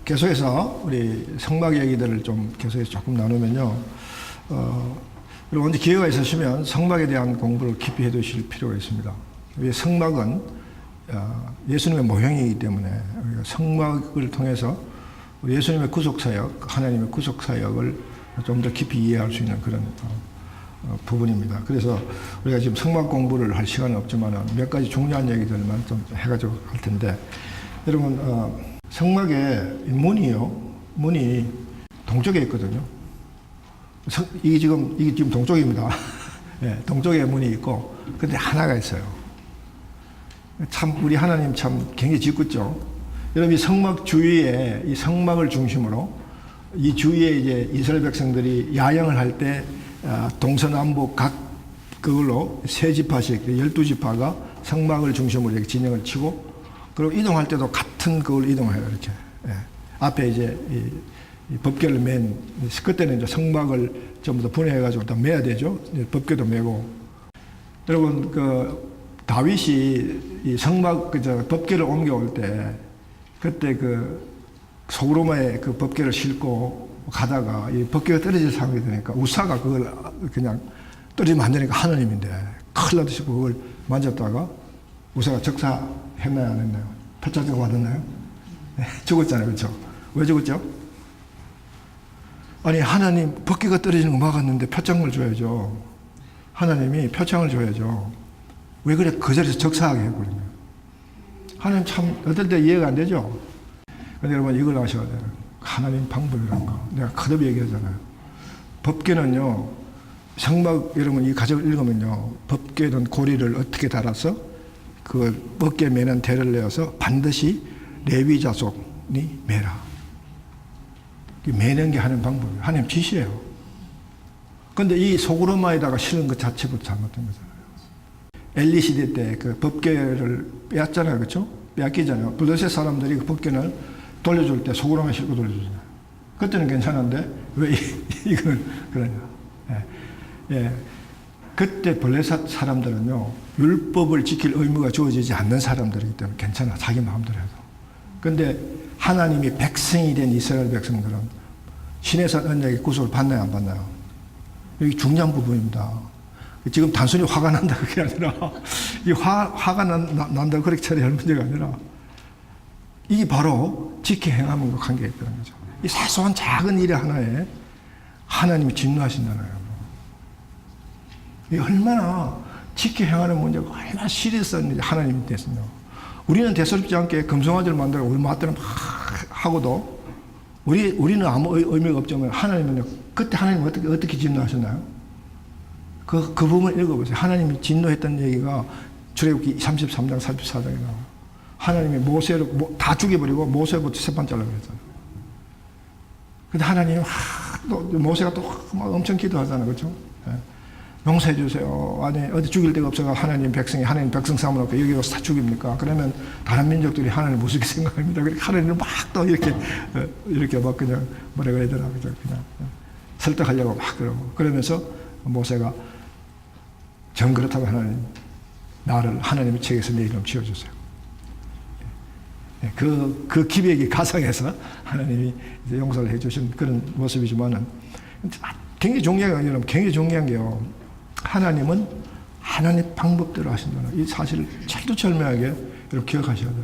계속해서 우리 성막 얘기들을 좀 계속해서 조금 나누면요. 그리고 언제 기회가 있으시면 성막에 대한 공부를 깊이 해두실 필요가 있습니다. 이 성막은 예수님의 모형이기 때문에 우리가 성막을 통해서 예수님의 구속사역, 하나님의 구속사역을 좀 더 깊이 이해할 수 있는 그런 부분입니다. 그래서 우리가 지금 성막 공부를 할 시간은 없지만 몇 가지 중요한 얘기들만 좀 해가지고 할 텐데, 여러분 성막의 문이 동쪽에 있거든요. 이게 지금 동쪽입니다. 네, 동쪽에 문이 있고, 근데 하나가 있어요. 참 우리 하나님 참 굉장히 짓궂죠. 여러분 이 성막 주위에, 이 성막을 중심으로 이 주위에 이제 이스라엘 백성들이 야영을 할 때 동서남북 각 그걸로 세 지파씩 12지파가 성막을 중심으로 이렇게 진영을 치고, 그리고 이동할 때도 같은 그걸 이동해요. 이렇게. 예. 앞에 이제 이 법궤를 맨, 그때는 이제 성막을 전부 다 분해해가지고 다 매야 되죠. 법궤도 매고. 여러분, 다윗이 이 성막, 법궤를 옮겨올 때, 그때 소그로마에 그 법궤를 싣고 가다가 이 법궤가 떨어질 상황이 되니까 우사가 그걸 그냥 떨어지면 안 되니까 하나님인데 큰일 나듯이 그걸 만졌다가 우사가 적사했나요, 안 했나요? 표창장 받았나요? 네, 죽었잖아요. 그렇죠? 왜 죽었죠? 아니, 하나님 법궤가 떨어지는 거 막았는데 표창을 줘야죠. 하나님이 표창을 줘야죠. 왜 그래? 그 자리에서 적사하게 해버리는 거예요. 하나님 참 어떨 때 이해가 안 되죠? 근데 여러분 이걸 아셔야 돼요. 하나님 방법이라는 거. 내가 거듭 얘기하잖아요. 법궤는요, 성막, 여러분 이 가정을 읽으면요, 법궤는 고리를 어떻게 달아서 그 법궤 매는 대를 내어서 반드시 레위 자손이 매라. 매는 게 하는 방법이에요. 하나님 지시예요. 근데 이 소그로마에다가 실은 것 자체부터 잘못된 거잖아요. 엘리 시대 때 그 법궤를 빼앗잖아요. 그렇죠? 빼앗기잖아요. 블레셋 사람들이 그 법궤를 돌려줄 때 소그로마에 싣고 돌려주잖아요. 그때는 괜찮은데 왜 이거는 그러냐. 예. 예. 그때 블레셋 사람들은요, 율법을 지킬 의무가 주어지지 않는 사람들이기 때문에 괜찮아. 자기 마음대로 해도. 근데 하나님이 백성이 된 이스라엘 백성들은 신에서 언약의 구속을 받나요, 안 받나요? 여기 중요한 부분입니다. 지금 단순히 화가 난다 그게 아니라, 이 화가 난다 그렇게 처리할 문제가 아니라, 이게 바로 지켜 행함과 관계가 있다는 거죠. 이 사소한 작은 일 하나에 하나님이 진노하신다는 거예요. 이 얼마나 지켜 행하는 문제가 얼마나 시리어스한 하나님이 됐으며, 우리는 대수롭지 않게 금송아지를 만들어 우리 마음대로 막 하고도 우리는 아무 의미가 없지만 하나님은 그때 하나님 어떻게 진노하셨나요? 그 부분을 읽어보세요. 하나님이 진노했던 얘기가 출애굽기 33장 34장에 나와요. 하나님이 모세를 다 죽여버리고 모세부터 세판 잘라 그랬잖아요. 근데 하나님이 모세가 또 엄청 기도하잖아요. 그렇죠? 네. 용서해 주세요. 아니 어디 죽일 데가 없어가 하나님 백성 삼아놓고 여기 와서 다 죽입니까? 그러면 다른 민족들이 하나님 무섭게 생각합니다. 그렇게 하나님을 막 또 이렇게 막 그냥 뭐라고 해야 되나 그냥 설득하려고 막 그러고, 그러면서 모세가 정 그렇다고 하나님 나를 하나님의 책에서 내 이름 지어주세요. 그 기백이 가상해서 하나님이 이제 용서를 해주신 그런 모습이지만은 굉장히 중요한 게, 여러분, 굉장히 중요한 게요. 하나님은 하나님 방법대로 하신다는 이 사실을 철두철미하게 여러분 기억하셔야 돼요.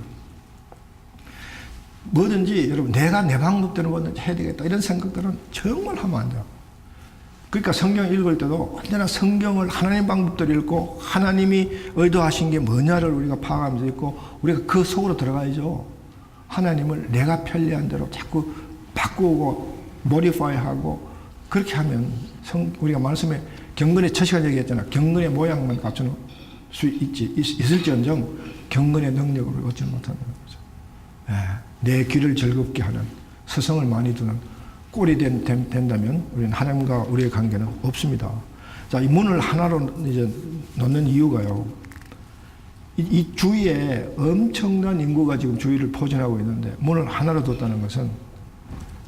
뭐든지 여러분 내가 내 방법대로 뭐든지 해야 되겠다 이런 생각들은 정말 하면 안 돼요. 그러니까 성경 읽을 때도 언제나 성경을 하나님 방법대로 읽고 하나님이 의도하신 게 뭐냐를 우리가 파악하면서 읽고 우리가 그 속으로 들어가야죠. 하나님을 내가 편리한 대로 자꾸 바꾸고 모디파이하고 그렇게 하면 우리가 말씀에 경건의 첫 시간 얘기했잖아. 경건의 모양만 갖춘 수 있을지언정 경건의 능력을 얻지 못한다는 거죠. 내 귀를 즐겁게 하는 서성을 많이 두는 꼴이 된다면 우리는 하나님과 우리의 관계는 없습니다. 자, 이 문을 하나로 이제 넣는 이유가요. 이 주위에 엄청난 인구가 지금 주위를 포진하고 있는데 문을 하나로 뒀다는 것은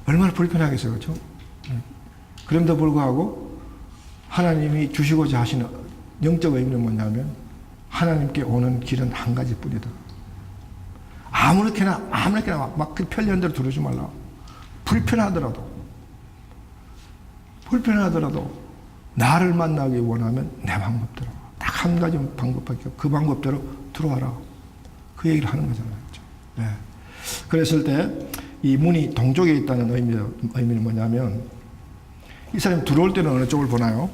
얼마나 불편하겠어요. 그렇죠? 그럼에도 불구하고 하나님이 주시고자 하시는 영적 의미는 뭐냐면 하나님께 오는 길은 한 가지뿐이다. 아무렇게나 막 그 편리한 대로 들어오지 말라. 불편하더라도 나를 만나기 원하면 내 방법대로, 딱 한 가지 방법밖에 없고 그 방법대로 들어와라. 그 얘기를 하는 거잖아요. 그렇죠? 네. 그랬을 때 이 문이 동쪽에 있다는 의미는 뭐냐면, 이 사람이 들어올 때는 어느 쪽을 보나요?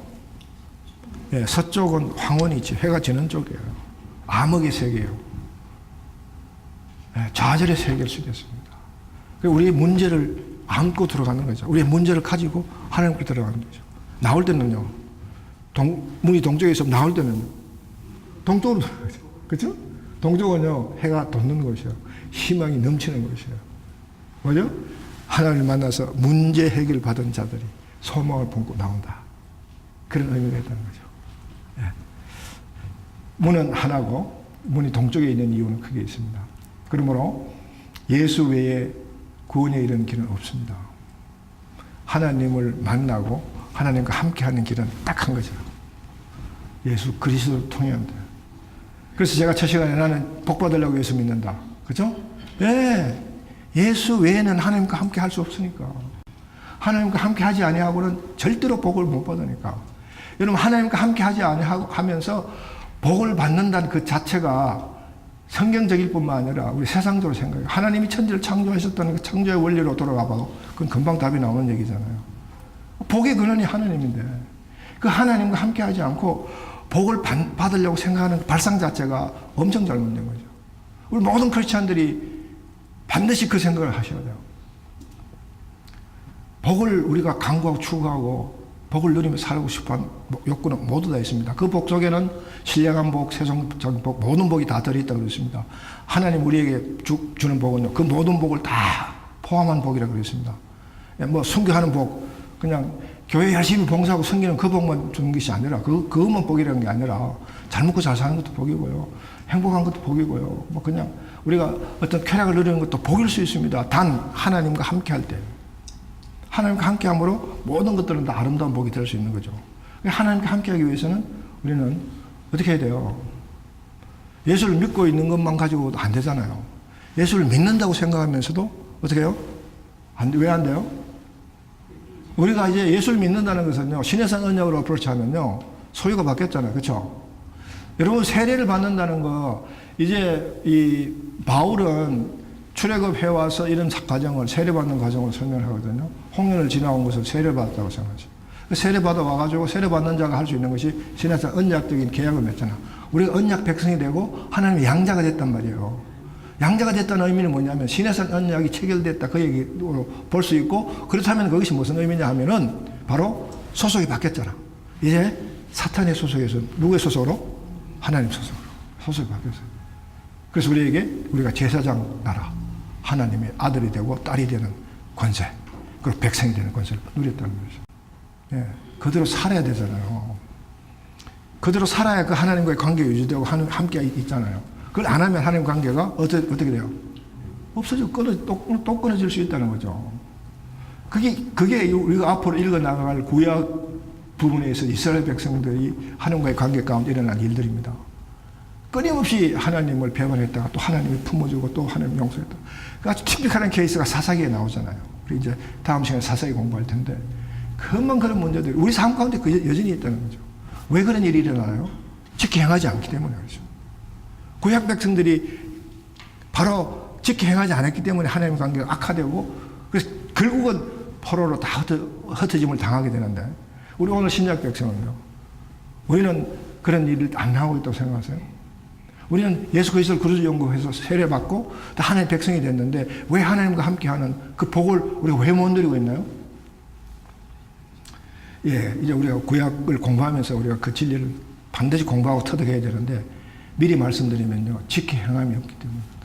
예, 서쪽은 황혼이지, 해가 지는 쪽이에요. 암흑의 세계예요. 예, 좌절의 세계일 수도 있습니다. 우리의 문제를 안고 들어가는 거죠. 우리의 문제를 가지고 하나님께 들어가는 거죠. 나올 때는요, 문이 동쪽에 있으면 나올 때는 동쪽으로 들어가죠. 그렇죠? 동쪽은요, 해가 돋는 곳이에요. 희망이 넘치는 곳이에요. 뭐죠? 하나님을 만나서 문제 해결 받은 자들이 소망을 품고 나온다. 그런 의미가 있다는 거죠. 예. 문은 하나고 문이 동쪽에 있는 이유는 크게 있습니다. 그러므로 예수 외에 구원에 이르는 길은 없습니다. 하나님을 만나고 하나님과 함께하는 길은 딱 한 거죠. 예수 그리스도를 통해야 합니다. 그래서 제가 첫 시간에 나는 복 받으려고 예수 믿는다. 그죠? 예. 예수 외에는 하나님과 함께 할 수 없으니까. 하나님과 함께 하지 아니하고는 절대로 복을 못 받으니까. 여러분, 하나님과 함께 하지 아니하면서 복을 받는다는 그 자체가 성경적일 뿐만 아니라 우리 세상적으로 생각해요. 하나님이 천지를 창조하셨다는 그 창조의 원리로 돌아가 봐도 그건 금방 답이 나오는 얘기잖아요. 복의 근원이 하나님인데 그 하나님과 함께 하지 않고 복을 받으려고 생각하는 발상 자체가 엄청 잘못된 거죠. 우리 모든 크리스찬들이 반드시 그 생각을 하셔야 돼요. 복을 우리가 강구하고 추구하고 복을 누리며 살고 싶어하는 욕구는 모두 다 있습니다. 그 복 속에는 신령한 복, 세상적인 복, 모든 복이 다 들어있다고 그랬습니다. 하나님 우리에게 주는 복은요, 그 모든 복을 다 포함한 복이라고 그랬습니다. 뭐 순교하는 복, 그냥 교회 열심히 봉사하고 섬기는 그 복만 주는 것이 아니라 그것만 복이라는 게 아니라 잘 먹고 잘 사는 것도 복이고요, 행복한 것도 복이고요, 뭐 그냥 우리가 어떤 쾌락을 누리는 것도 복일 수 있습니다. 단 하나님과 함께 할 때, 하나님과 함께 함으로 모든 것들은 다 아름다운 복이 될 수 있는 거죠. 하나님과 함께 하기 위해서는 우리는 어떻게 해야 돼요? 예수를 믿고 있는 것만 가지고도 안 되잖아요. 예수를 믿는다고 생각하면서도 어떻게 해요? 왜 안 돼요? 우리가 이제 예수를 믿는다는 것은요, 신해산 언약으로 어프로치하면요, 소유가 바뀌었잖아요. 그렇죠? 여러분, 세례를 받는다는 거, 이제 이 바울은 출애굽해 와서 이런 과정을, 세례받는 과정을 설명하거든요. 홍련을 지나온 것을 세례받았다고 생각하죠. 세례받아 와가지고 세례받는 자가 할 수 있는 것이 신해산 언약적인 계약을 맺잖아. 우리가 언약 백성이 되고 하나님의 양자가 됐단 말이에요. 양자가 됐다는 의미는 뭐냐면 신해산 언약이 체결됐다, 그 얘기로 볼 수 있고, 그렇다면 그것이 무슨 의미냐 하면은 바로 소속이 바뀌었잖아. 이제 사탄의 소속에서 누구의 소속으로? 하나님 소속으로 소속이 바뀌었어요. 그래서 우리가 제사장 나라, 하나님의 아들이 되고 딸이 되는 권세, 그리고 백성이 되는 권세를 누렸다는 거죠. 예, 그대로 살아야 되잖아요. 그대로 살아야 그 하나님과의 관계가 유지되고 함께 있잖아요. 그걸 안 하면 하나님 관계가 어떻게 돼요? 없어져. 또 끊어질 수 있다는 거죠. 그게 우리가 앞으로 읽어 나갈 구약 부분에서 이스라엘 백성들이 하나님과의 관계 가운데 일어난 일들입니다. 끊임없이 하나님을 배반했다가 또 하나님이 품어주고 또 하나님 용서했다. 아주 티피컬한 케이스가 사사기에 나오잖아요. 우리 이제 다음 시간에 사사기 공부할 텐데, 그만 그런 문제들이 우리 삶 가운데 여전히 있다는 거죠. 왜 그런 일이 일어나요? 지키 행하지 않기 때문에 그렇죠. 구약 백성들이 바로 지키 행하지 않았기 때문에 하나님 관계가 악화되고, 그래서 결국은 포로로 다 흩어짐을 당하게 되는데, 우리 오늘 신약 백성은요, 우리는 그런 일을 안 하고 있다고 생각하세요? 우리는 예수 그리스도를 그리스도 연구해서 세례받고 하나님의 백성이 됐는데 왜 하나님과 함께하는 그 복을 우리가 왜 못 누리고 있나요? 예, 이제 우리가 구약을 공부하면서 우리가 그 진리를 반드시 공부하고 터득해야 되는데, 미리 말씀드리면요, 지키 행함이 없기 때문입니다.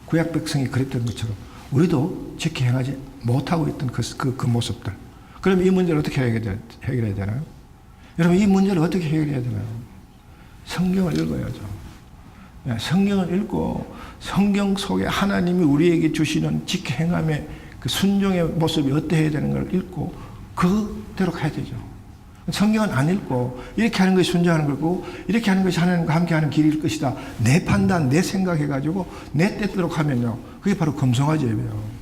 구약 백성이 그랬던 것처럼 우리도 지키 행하지 못하고 있던 그 모습들. 그럼 이 문제를 어떻게 해결해야 되나요? 여러분, 이 문제를 어떻게 해결해야 되나요? 성경을 읽어야죠. 성경을 읽고 성경 속에 하나님이 우리에게 주시는 지키 행함의 그 순종의 모습이 어떠해야 되는 걸 읽고 그대로 가야 되죠. 성경은 안 읽고 이렇게 하는 것이 순종하는 거고 이렇게 하는 것이 하나님과 함께하는 길일 것이다. 내 판단, 내 생각해가지고 내 뜻대로 하면요. 그게 바로 금송아지 예배예요.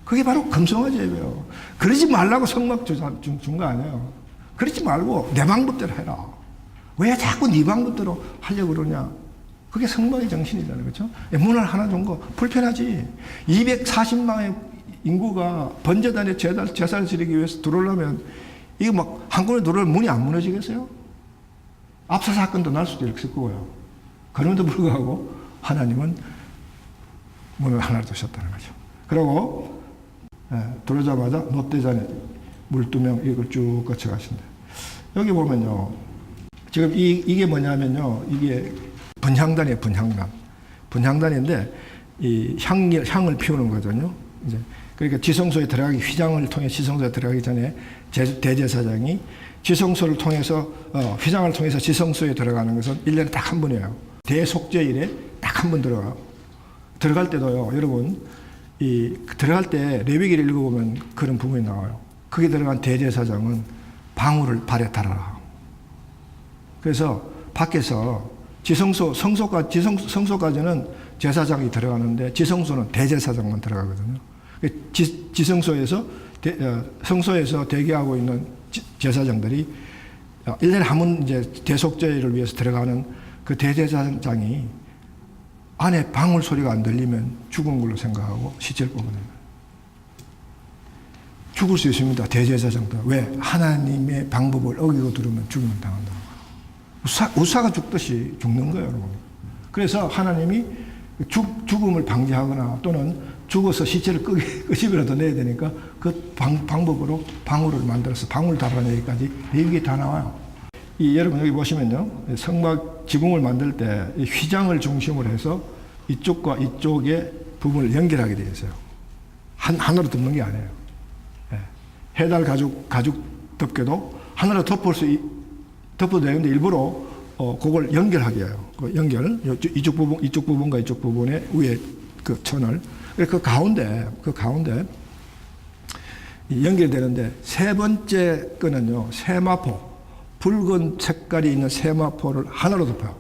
그게 바로 금송아지 예배예요. 그러지 말라고 성막 준 거 아니에요. 그러지 말고 내 방법대로 해라. 왜 자꾸 네 방법대로 하려고 그러냐. 그게 성막의 정신이잖아요. 그렇죠? 문을 하나 준 거 불편하지. 240만의 인구가 번제단에 제사를 지르기 위해서 들어오려면 이거 막 한꺼번에 들어오면 문이 안 무너지겠어요? 압사 사건도 날 수도 있을 거고요. 그럼에도 불구하고 하나님은 문을 하나 두셨다는 거죠. 그리고 들어오자마자 놋대잔에 물 2명 이걸 쭉 거쳐가신다. 여기 보면요. 지금 이게 뭐냐면요. 이게 분향단이에요. 분향단인데 이 향을 피우는 거거든요. 이제 그러니까 지성소에 들어가기 휘장을 통해 지성소에 들어가기 전에 대제사장이 지성소를 통해서 휘장을 통해서 지성소에 들어가는 것은 1년에 딱 한 번이에요. 대속죄일에 딱 한 번 들어가요. 들어갈 때도요. 여러분 들어갈 때 레위기를 읽어보면 그런 부분이 나와요. 거기 들어간 대제사장은 방울을 발에 달아라. 그래서 밖에서 성소까지는 제사장이 들어가는데 지성소는 대제사장만 들어가거든요. 지성소에서 성소에서 대기하고 있는 제사장들이 1년에 한 번 이제 대속죄를 위해서 들어가는 그 대제사장이 안에 방울 소리가 안 들리면 죽은 걸로 생각하고 시체를 뽑아내요. 죽을 수 있습니다. 대제사장도. 왜? 하나님의 방법을 어기고 들으면 죽으면 당한다. 우사가 죽듯이 죽는 거예요, 여러분. 그래서 하나님이 죽음을 방지하거나 또는 죽어서 시체를 끄집어라도 내야 되니까 그 방법으로 방울을 만들어서 방울 달아내기까지 이게 다 나와요. 여러분 여기 보시면요. 성막 지붕을 만들 때 휘장을 중심으로 해서 이쪽과 이쪽의 부분을 연결하게 되어 있어요. 하나로 덮는 게 아니에요. 해달 가죽 덮개도 하나로 덮어도 되는데 일부러 그걸 연결하게 해요. 그 연결 이쪽 부분과 이쪽 부분의 위에 그 천을 그 가운데 연결되는데 세 번째 거는요. 세마포 붉은 색깔이 있는 세마포를 하나로 덮어요.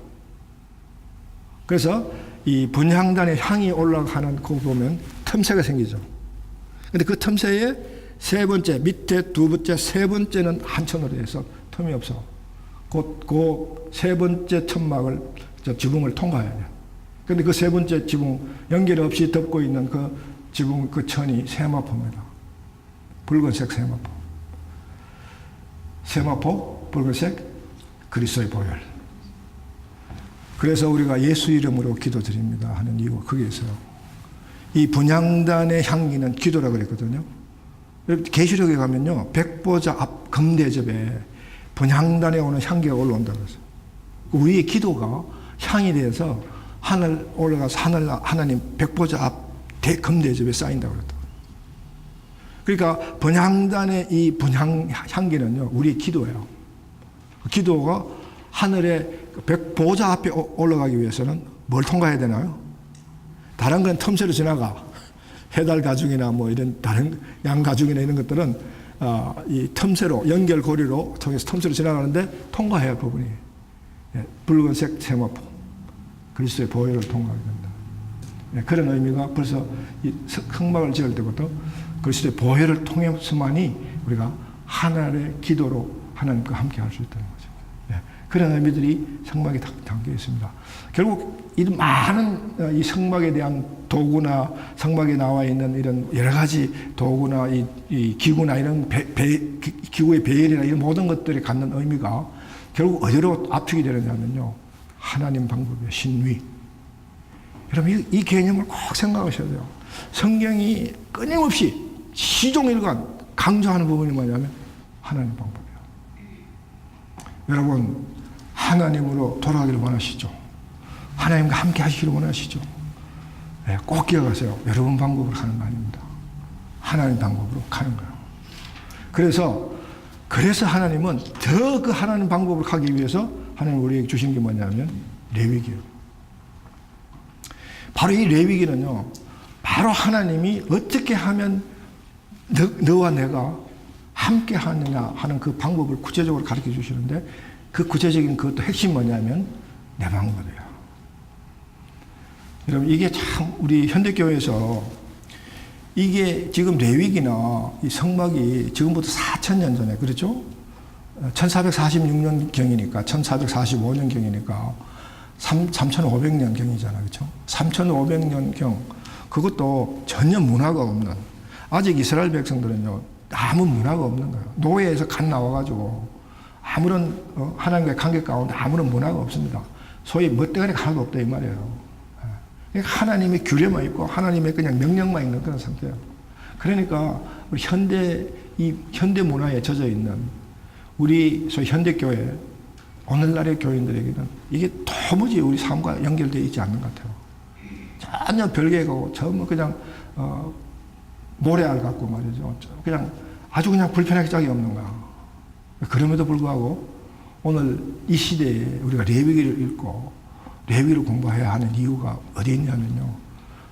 그래서 이 분향단의 향이 올라가는 거 보면 틈새가 생기죠. 근데 그 틈새에 세 번째 밑에 두 번째 세 번째는 한 천으로 해서 틈이 없어. 그 세 번째 천막을 지붕을 통과해야 돼요. 근데 그 세 번째 지붕 연결 없이 덮고 있는 그 지붕 그 천이 세마포입니다. 붉은색 세마포 붉은색 그리스도의 보혈. 그래서 우리가 예수 이름으로 기도드립니다 하는 이유가 거기에 있어요. 이 분향단의 향기는 기도라고 그랬거든요. 계시록에 가면요. 백보자 앞 금대접에 분향단에 오는 향기가 올라온다고 했어요. 우리의 기도가 향이 돼서 하늘 올라가서 하나님 백보자 앞 금대접에 쌓인다고 그랬다. 그러니까 분향단의 이 향기는요. 우리의 기도예요. 기도가 하늘의 백보자 앞에 올라가기 위해서는 뭘 통과해야 되나요? 다른 건 틈새로 지나가. 해달 가죽이나 뭐 이런 다른 양 가죽이나 이런 것들은 이 틈새로 연결고리로 통해서 틈새로 지나가는데 통과해야 할 부분이 붉은색 세마포 그리스도의 보혈을 통과하게 된다. 그런 의미가 벌써 이 성막을 지을 때부터 그리스도의 보혈을 통해서만이 우리가 하나님의 기도로 하나님과 함께 할 수 있다는 거죠. 그런 의미들이 성막에 담겨 있습니다. 결국 이 많은 이 성막에 대한 도구나 성막에 나와 있는 이런 여러 가지 도구나 이 기구나 이런 기구의 배열이나 이런 모든 것들이 갖는 의미가 결국 어디로 압축이 되느냐면요. 하나님 방법의 신위. 여러분 이 개념을 꼭 생각하셔야 돼요. 성경이 끊임없이 시종일관 강조하는 부분이 뭐냐면 하나님 방법이에요. 여러분 하나님으로 돌아가기를 원하시죠? 하나님과 함께 하시기를 원하시죠? 네, 꼭 기억하세요. 여러분 방법으로 가는 거 아닙니다. 하나님 방법으로 가는 거예요. 그래서 하나님은 더 그 하나님 방법을 가기 위해서 하나님 우리에게 주신 게 뭐냐면 레위기예요. 바로 이 레위기는요. 바로 하나님이 어떻게 하면 너와 내가 함께 하느냐 하는 그 방법을 구체적으로 가르쳐 주시는데 그 구체적인 그것도 핵심 뭐냐면 내 방법이에요. 여러분 이게 참 우리 현대교회에서 이게 지금 레위기나 이 성막이 지금부터 4,000년 전에 그렇죠? 1446년 경이니까 1445년 경이니까 3,500년 경이잖아. 그렇죠? 3,500년 경 그것도 전혀 문화가 없는 아직 이스라엘 백성들은요 아무 문화가 없는 거예요. 노예에서 갓 나와가지고 아무런 하나님과의 관계 가운데 아무런 문화가 없습니다. 소위 멋대가리가 하나도 없다 이 말이에요. 그러니까 하나님의 규례만 있고 하나님의 그냥 명령만 있는 그런 상태예요. 그러니까 우리 이 현대 문화에 젖어 있는 우리 소위 현대 교회 오늘날의 교인들에게는 이게 도무지 우리 삶과 연결되어 있지 않는 것 같아요. 전혀 별개고 전부 그냥 모래알 같고 말이죠. 그냥 아주 그냥 불편하게 짝이 없는 거야. 그럼에도 불구하고 오늘 이 시대에 우리가 레위기를 읽고 레위기를 공부해야 하는 이유가 어디에 있냐면요.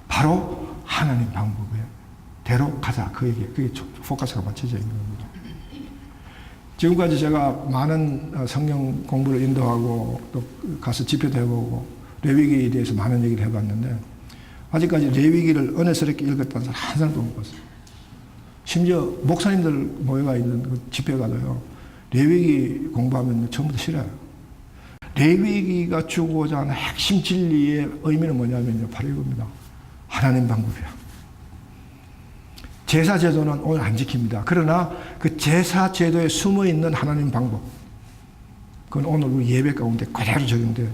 바로 하나님 방법대로 가자. 그게 포커스가 맞춰져 있는 겁니다. 지금까지 제가 많은 성경 공부를 인도하고 또 가서 집회도 해보고 레위기에 대해서 많은 얘기를 해봤는데 아직까지 레위기를 은혜스럽게 읽었다는 사람 한 사람도 못 봤어요. 심지어 목사님들 모여가 있는 그 집회 가도요. 레위기 공부하면 처음부터 싫어요. 레위기가 주고자 하는 핵심 진리의 의미는 뭐냐면요. 바로 이겁니다. 하나님 방법이야. 제사 제도는 오늘 안 지킵니다. 그러나 그 제사 제도에 숨어 있는 하나님 방법 그건 오늘 우리 예배 가운데 그대로 적용돼요.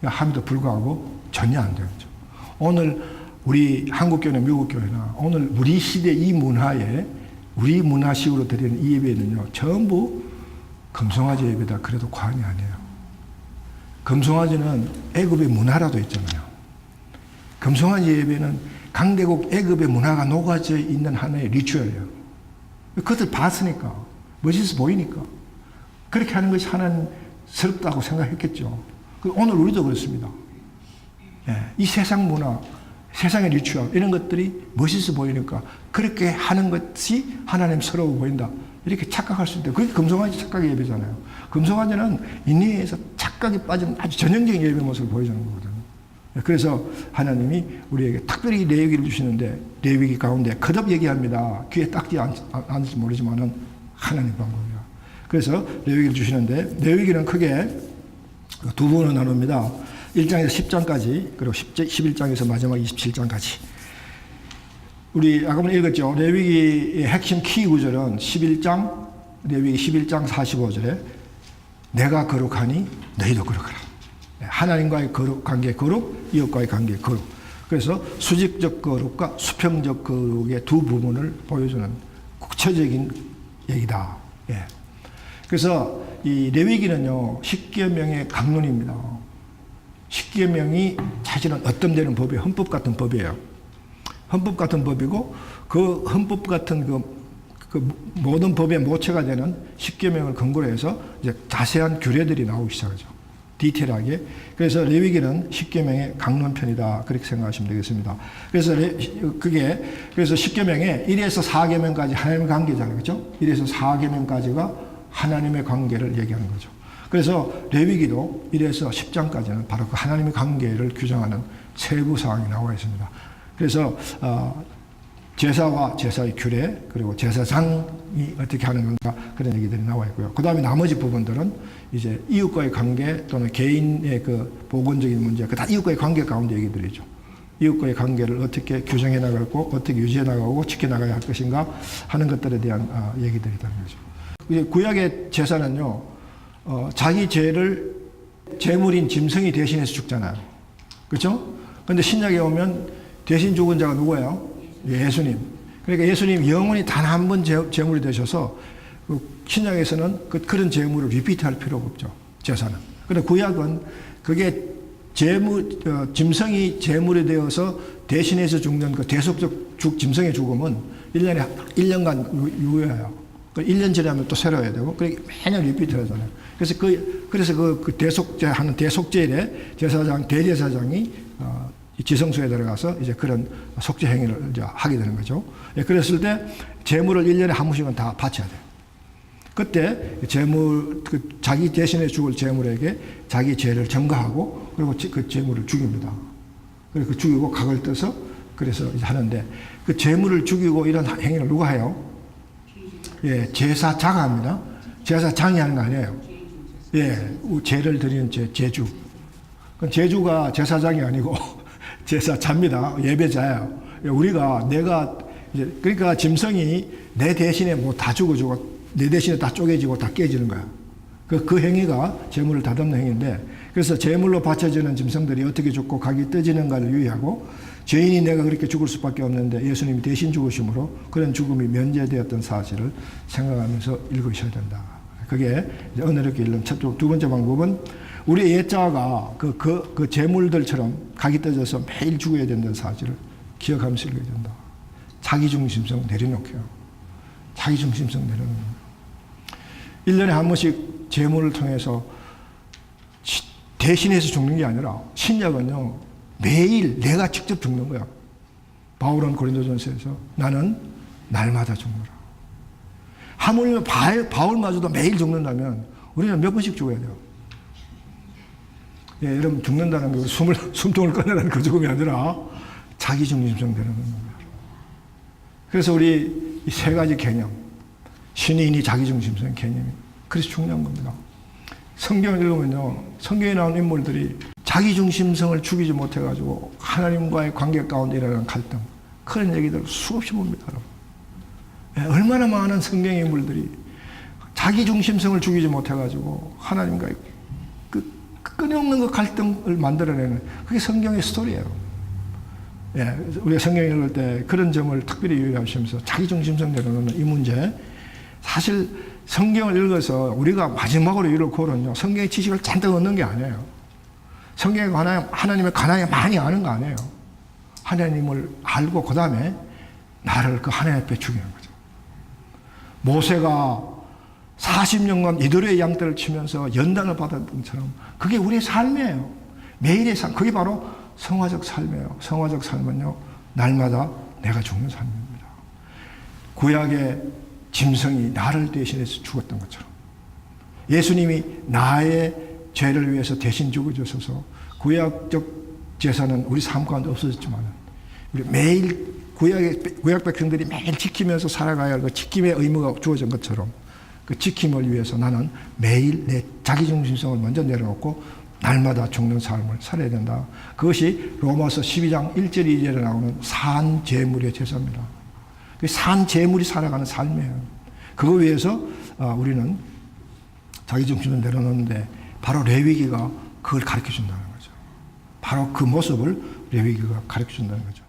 함에도 불구하고 전혀 안 돼요. 오늘 우리 한국교회나 미국교회나 오늘 우리 시대 이 문화에 우리 문화식으로 드리는 이 예배는요. 전부 금송아지 예배다. 그래도 과언이 아니에요. 금송아지는 애굽의 문화라도 있잖아요. 금송아지 예배는 강대국 애굽의 문화가 녹아져 있는 하나의 리추얼이에요. 그것을 봤으니까 멋있어 보이니까 그렇게 하는 것이 하나님스럽다고 생각했겠죠. 오늘 우리도 그렇습니다. 이 세상 문화, 세상의 리추얼 이런 것들이 멋있어 보이니까 그렇게 하는 것이 하나님스러워 보인다. 이렇게 착각할 수 있다. 그게 금송아지 착각의 예배잖아요. 금송아지는 인내에서 착각에 빠진 아주 전형적인 예배 모습을 보여주는 거거든요. 그래서 하나님이 우리에게 특별히 레위기를 주시는데 레위기 가운데 거듭 얘기합니다. 귀에 딱지 않을지 모르지만은 하나님 방법이야. 그래서 레위기를 주시는데 레위기는 크게 두 부분으로 나눕니다. 1장에서 10장까지 그리고 11장에서 마지막 27장까지 우리 아까 읽었죠. 레위기의 핵심 키 구절은 11장 레위기 11장 45절에 내가 거룩하니 너희도 거룩하라. 하나님과의 거룩, 관계 거룩, 이웃과의 관계 거룩. 그래서 수직적 거룩과 수평적 거룩의 두 부분을 보여주는 구체적인 얘기다. 예. 그래서 이 레위기는요, 십계명의 강론입니다. 십계명이 사실은 어떤 데는 법이 헌법 같은 법이에요. 헌법 같은 법이고 그 헌법 같은 그 모든 법의 모체가 되는 십계명을 근거로 해서 이제 자세한 규례들이 나오기 시작하죠. 디테일하게. 그래서 레위기는 십계명의 강론편이다. 그렇게 생각하시면 되겠습니다. 그래서 그래서 십계명에 1에서 4계명까지 하나님의 관계잖아요. 그렇죠? 1에서 4계명까지가 하나님의 관계를 얘기하는 거죠. 그래서 레위기도 1에서 10장까지는 바로 그 하나님의 관계를 규정하는 세부 사항이 나와 있습니다. 그래서 제사와 제사의 규례 그리고 제사장이 어떻게 하는 건가 그런 얘기들이 나와 있고요. 그 다음에 나머지 부분들은 이제 이웃과의 관계 또는 개인의 그 보건적인 문제 그 다 이웃과의 관계 가운데 얘기들이죠. 이웃과의 관계를 어떻게 규정해 나가고 어떻게 유지해 나가고 지켜나가야 할 것인가 하는 것들에 대한 얘기들이라는 거죠. 이제 구약의 제사는요. 자기 죄를 제물인 짐승이 대신해서 죽잖아요. 그렇죠? 그런데 신약에 오면 대신 죽은 자가 누구예요? 예수님. 그러니까 예수님 영원히 단 한 번 제물이 되셔서 신약에서는 그런 제물을 리피트할 필요가 없죠. 제사는. 그런데 구약은 그게 짐승이 제물이 되어서 대신해서 죽는 그 대속적 짐승의 죽음은 1년간 유효해요. 1년 지나면 또 새로 해야 되고, 그러니까 매년 리피트 하잖아요. 그래서 그 대속제 하는 대속제일에 대제사장이 지성소에 들어가서 이제 그런 속죄 행위를 이제 하게 되는 거죠. 그랬을 때 제물을 1년에 한 번씩은 다 바쳐야 돼요. 그때 재물, 자기 대신에 죽을 재물에게 자기 죄를 전가하고 그리고 그 재물을 죽입니다. 그리고 죽이고 각을 떠서 그래서 하는데 그 재물을 죽이고 이런 행위를 누가 해요? 예, 제사자가 합니다. 제사장이 하는 거 아니에요. 예, 제를 드리는 제주. 제주가 제사장이 아니고 제사자입니다. 예배자예요. 우리가 그러니까 짐승이 내 대신에 뭐 다 죽어주고 내 대신에 다 쪼개지고 다 깨지는 거야. 그 행위가 재물을 다듬는 행위인데 그래서 재물로 바쳐지는 짐승들이 어떻게 죽고 각이 떠지는가를 유의하고 죄인이 내가 그렇게 죽을 수밖에 없는데 예수님이 대신 죽으심으로 그런 죽음이 면제되었던 사실을 생각하면서 읽으셔야 된다. 그게 은혜롭게 읽는 두 번째 방법은 우리 옛자가 그 재물들처럼 각이 떠져서 매일 죽어야 된다는 사실을 기억하면서 읽어야 된다. 자기중심성 내려놓게요. 자기중심성 내려놓는 거예요. 1년에 한 번씩 재물을 통해서 대신해서 죽는 게 아니라 신약은요 매일 내가 직접 죽는 거야. 바울은 고린도전서에서 나는 날마다 죽노라. 하물며 바울마저도 매일 죽는다면 우리는 몇 번씩 죽어야 돼요? 예, 여러분 죽는다는 게 숨통을 꺼내라는 그 죽음이 아니라 자기중심성 되는 겁니다. 그래서 우리 이 세 가지 개념, 신인이 자기중심성 개념이 그래서 중요한 겁니다. 성경을 읽으면요, 성경에 나온 인물들이 자기중심성을 죽이지 못해가지고 하나님과의 관계 가운데 일어나는 갈등, 그런 얘기들 수없이 봅니다, 여러분. 예, 얼마나 많은 성경의 인물들이 자기중심성을 죽이지 못해가지고 하나님과의 끊임없는 그 갈등을 만들어내는 그게 성경의 스토리예요. 예, 우리가 성경 읽을 때 그런 점을 특별히 유의하시면서 자기중심성 내려놓는 이 문제, 사실 성경을 읽어서 우리가 마지막으로 이룰 고는요, 성경의 지식을 잔뜩 얻는 게 아니에요. 성경에 관하여 하나님의 관하여 많이 아는 거 아니에요. 하나님을 알고 그 다음에 나를 그 하나님 앞에 죽이는 거죠. 모세가 40년간 이들의 양떼를 치면서 연단을 받았던 것처럼 그게 우리의 삶이에요. 매일의 삶. 그게 바로 성화적 삶이에요. 성화적 삶은요, 날마다 내가 죽는 삶입니다. 구약의 짐승이 나를 대신해서 죽었던 것처럼 예수님이 나의 죄를 위해서 대신 죽어주셔서 구약적 제사는 우리 삶 가운데 없어졌지만 우리 매일 구약 백성들이 매일 지키면서 살아가야 할 그 지킴의 의무가 주어진 것처럼 그 지킴을 위해서 나는 매일 내 자기중심성을 먼저 내려놓고 날마다 죽는 삶을 살아야 된다. 그것이 로마서 12장 1절 2절에 나오는 산재물의 제사입니다. 산재물이 살아가는 삶이에요. 그거 위해서 우리는 자기중심을 내려놓는데 바로 레위기가 그걸 가르쳐준다는 거죠. 바로 그 모습을 레위기가 가르쳐준다는 거죠.